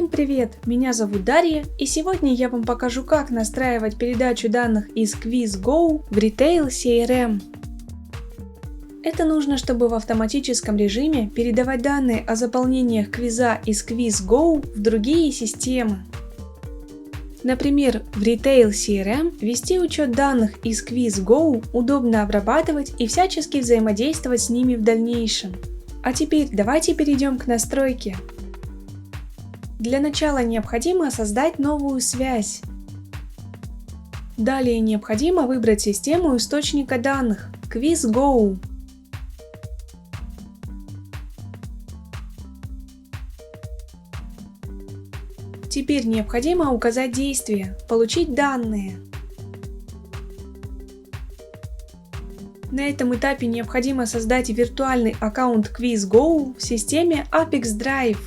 Всем привет! Меня зовут Дарья, и сегодня я вам покажу, как настраивать передачу данных из QuizGo в Retail CRM. Это нужно, чтобы в автоматическом режиме передавать данные о заполнениях квиза из QuizGo в другие системы. Например, в Retail CRM вести учет данных из QuizGo удобно обрабатывать и всячески взаимодействовать с ними в дальнейшем. А теперь давайте перейдем к настройке. Для начала необходимо создать новую связь. Далее необходимо выбрать систему источника данных QuizGo. Теперь необходимо указать действие «Получить данные». На этом этапе необходимо создать виртуальный аккаунт QuizGo в системе Apex Drive.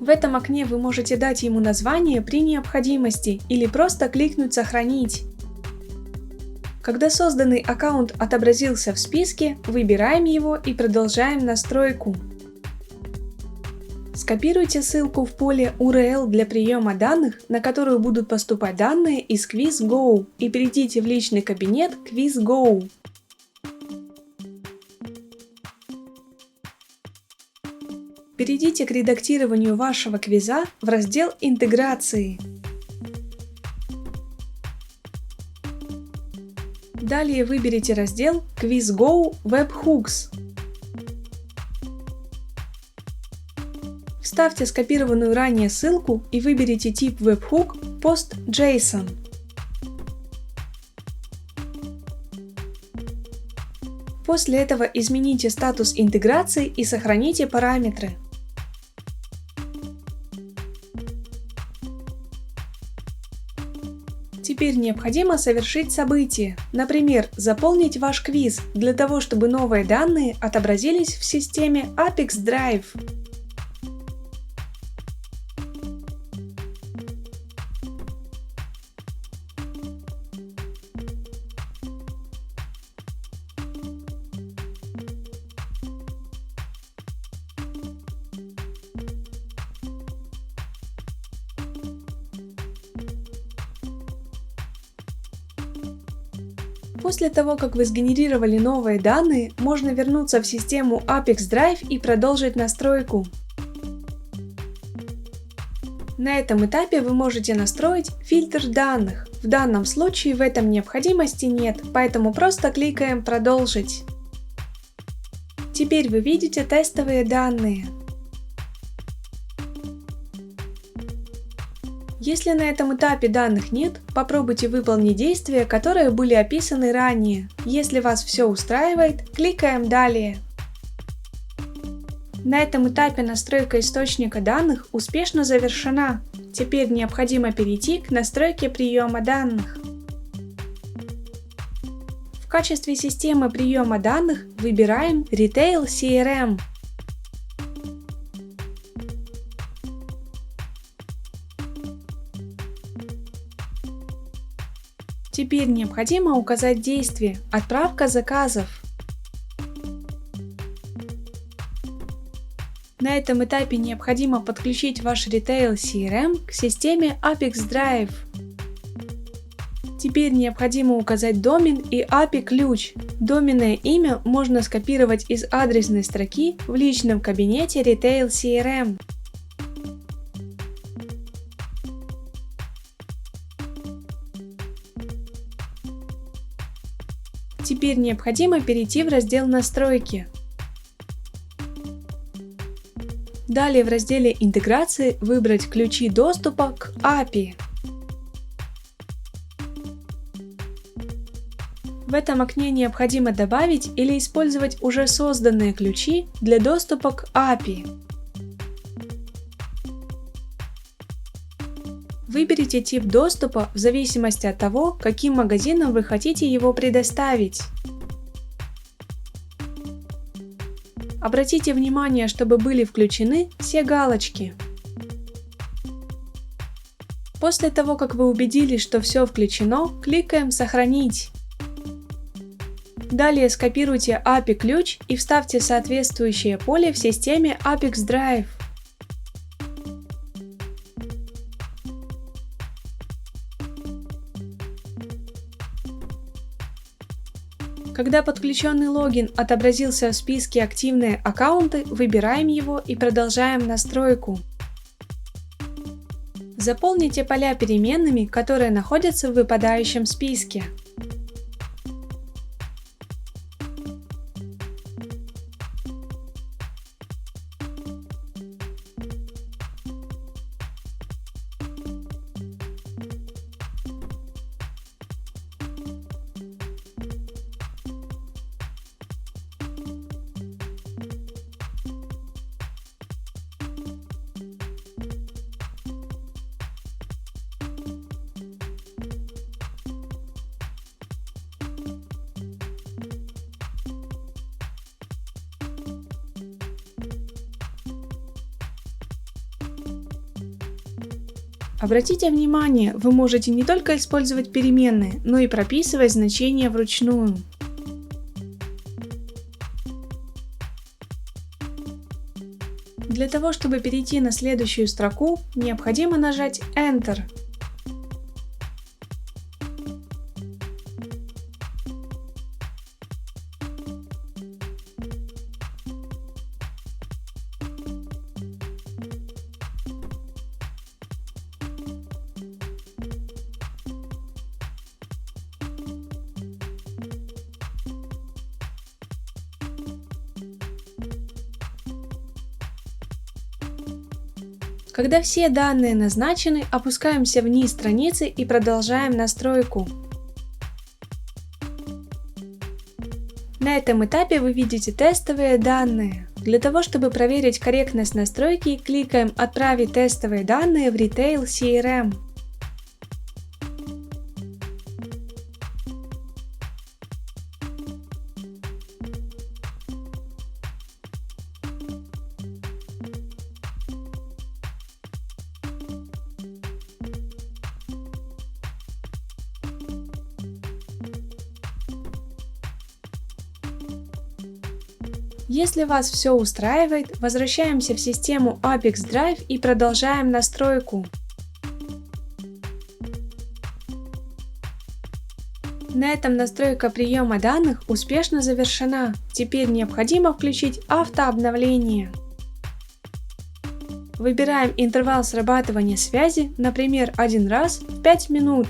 В этом окне вы можете дать ему название при необходимости или просто кликнуть «Сохранить». Когда созданный аккаунт отобразился в списке, выбираем его и продолжаем настройку. Скопируйте ссылку в поле URL для приема данных, на которую будут поступать данные из QuizGo, и перейдите в личный кабинет QuizGo. Перейдите к редактированию вашего квиза в раздел «Интеграции». Далее выберите раздел QuizGo Webhooks. Вставьте скопированную ранее ссылку и выберите тип Webhook PostJSON. После этого измените статус интеграции и сохраните параметры. Теперь необходимо совершить событие, например, заполнить ваш квиз для того, чтобы новые данные отобразились в системе Apex Drive. После того, как вы сгенерировали новые данные, можно вернуться в систему Apex Drive и продолжить настройку. На этом этапе вы можете настроить фильтр данных. В данном случае в этом необходимости нет, поэтому просто кликаем «Продолжить». Теперь вы видите тестовые данные. Если на этом этапе данных нет, попробуйте выполнить действия, которые были описаны ранее. Если вас все устраивает, кликаем «Далее». На этом этапе настройка источника данных успешно завершена. Теперь необходимо перейти к настройке приема данных. В качестве системы приема данных выбираем Retail CRM. Теперь необходимо указать действие «Отправка заказов». На этом этапе необходимо подключить ваш Retail CRM к системе Apex Drive. Теперь необходимо указать домен и API-ключ. Доменное имя можно скопировать из адресной строки в личном кабинете Retail CRM. Теперь необходимо перейти в раздел «Настройки». Далее в разделе «Интеграции» выбрать ключи доступа к API. В этом окне необходимо добавить или использовать уже созданные ключи для доступа к API. Выберите тип доступа в зависимости от того, каким магазинам вы хотите его предоставить. Обратите внимание, чтобы были включены все галочки. После того, как вы убедились, что все включено, кликаем «Сохранить». Далее скопируйте API-ключ и вставьте соответствующее поле в системе Apex Drive. Когда подключенный логин отобразился в списке «Активные аккаунты», выбираем его и продолжаем настройку. Заполните поля переменными, которые находятся в выпадающем списке. Обратите внимание, вы можете не только использовать переменные, но и прописывать значения вручную. Для того, чтобы перейти на следующую строку, необходимо нажать Enter. Когда все данные назначены, опускаемся вниз страницы и продолжаем настройку. На этом этапе вы видите тестовые данные. Для того, чтобы проверить корректность настройки, кликаем «Отправить тестовые данные в Retail CRM». Если вас все устраивает, возвращаемся в систему Apex Drive и продолжаем настройку. На этом настройка приема данных успешно завершена. Теперь необходимо включить автообновление. Выбираем интервал срабатывания связи, например, 1 раз в 5 минут.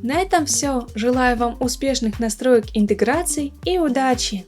На этом все. Желаю вам успешных настроек интеграций и удачи!